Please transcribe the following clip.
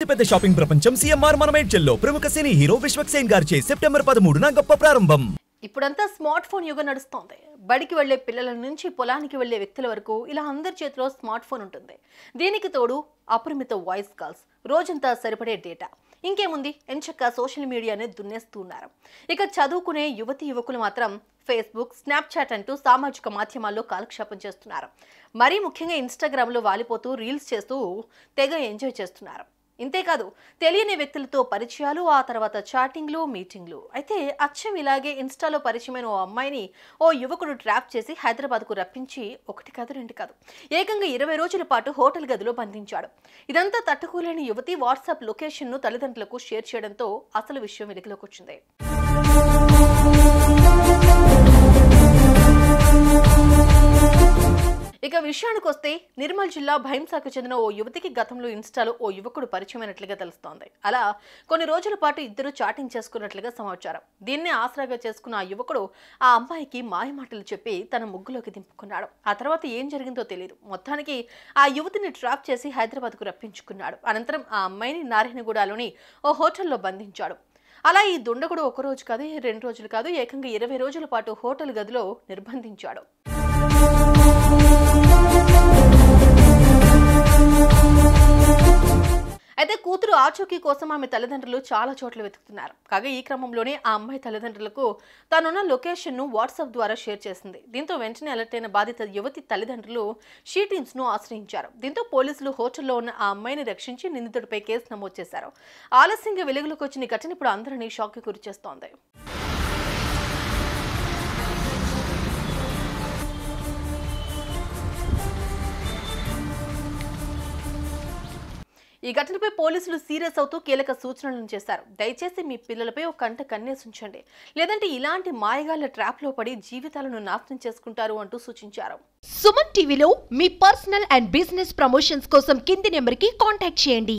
పెద్ద షాపింగ్ ప్రపంచం సిఎంఆర్ మనమేడ్చల్లో ప్రముఖ సినీ హీరో విశ్వక్ సేన్ గారిచే సెప్టెంబర్ 13న గొప్ప ప్రారంభం. ఇప్పుడంతా స్మార్ట్ ఫోన్ యుగం నడుస్తోంది. బడికి వెళ్లే పిల్లల నుంచి పొలానికి వెళ్లే వ్యక్తుల వరకు ఇలా అందరి చేతిలో స్మార్ట్ ఫోన్ ఉంటుంది. దీనికి తోడు అపరిమిత వాయిస్ కాల్స్, రోజంతా సరిపడే డేటా. ఇంకేముంది, ఎంచక్కా సోషల్ మీడియానే దున్నేస్తూ ఉన్నారు. ఇక చదువుకునే యువతి యువకులు మాత్రం ఫేస్బుక్, స్నాప్చాట్ అంటూ సామాజిక మాధ్యమాల్లో కాలక్షేపం చేస్తున్నారు. మరీ ముఖ్యంగా ఇన్స్టాగ్రామ్లో వాలిపోతూ రీల్స్ చేస్తూ తెగ ఎంజాయ్ చేస్తున్నారు. ఇంతేకాదు, తెలియని వ్యక్తులతో పరిచయాలు, ఆ తర్వాత చాటింగ్లు, మీటింగ్లు. అయితే అచ్చం ఇలాగే ఇన్స్టాలో పరిచయమైన ఓ అమ్మాయిని ఓ యువకుడు ట్రాప్ చేసి హైదరాబాద్కు రప్పించి ఒకటి కాదు రెండు కాదు ఏకంగా 20 రోజుల పాటు హోటల్ గదిలో బంధించాడు. ఇదంతా తట్టుకోలేని యువతి వాట్సాప్ లొకేషన్ను తల్లిదండ్రులకు షేర్ చేయడంతో అసలు విషయం వెలుగులోకి వచ్చింది. ఇక విషయానికి వస్తే నిర్మల్ జిల్లా భైంసాకు చెందిన ఓ యువతికి గతంలో ఇన్స్టాలో ఓ యువకుడు పరిచయమైనట్లుగా తెలుస్తోంది. అలా కొన్ని రోజుల పాటు ఇద్దరు చాటింగ్ చేసుకున్నట్లుగా సమాచారం. దీన్నే ఆసరాగా చేసుకున్న ఆ యువకుడు ఆ అమ్మాయికి మాయమాటలు చెప్పి తన ముగ్గులోకి దింపుకున్నాడు. ఆ తర్వాత ఏం జరిగిందో తెలియదు. మొత్తానికి ఆ యువతిని ట్రాప్ చేసి హైదరాబాద్కు రప్పించుకున్నాడు. అనంతరం ఆ అమ్మాయిని నారాయణగూడలోని ఓ హోటల్లో బంధించాడు. అలా ఈ దుండగుడు ఒక రోజు కాదు, 2 రోజులు కాదు, ఏకంగా 20 రోజుల పాటు హోటల్ గదిలో నిర్బంధించాడు. అయితే కూతురు ఆచూకీ కోసం ఆమె తల్లిదండ్రులు చాలా చోట్ల వెతుకుతున్నారు. కాగా ఈ క్రమంలోనే ఆ అమ్మాయి తల్లిదండ్రులకు తానున్న లొకేషన్ను వాట్సాప్ ద్వారా షేర్ చేసింది. దీంతో వెంటనే అలర్ట్ అయిన బాధిత యువతి తల్లిదండ్రులు షీ టీమ్స్ను ఆశ్రయించారు. దీంతో పోలీసులు హోటల్లో ఉన్న ఆ అమ్మాయిని రక్షించి నిందితుడిపై కేసు నమోదు చేశారు. ఆలస్యంగా వెలుగులోకి వచ్చిన ఘటన ఇప్పుడు అందరినీ షాక్కి గురిచేస్తోంది. ఈ ఘటనపై పోలీసులు సీరియస్ అవుతూ కీలక సూచనలను చేశారు. దయచేసి మీ పిల్లలపై ఒక కంట కన్నేసి ఉంచండి, లేదంటే ఇలాంటి మాయగాళ్ల ట్రాప్ లో పడి జీవితాలను నాశనం చేసుకుంటారు అంటూ సూచించారు. సుమన్ టీవీలో మీ పర్సనల్ అండ్ బిజినెస్ ప్రమోషన్స్ కోసం కింది నెంబర్కి కాంటాక్ట్ చేయండి.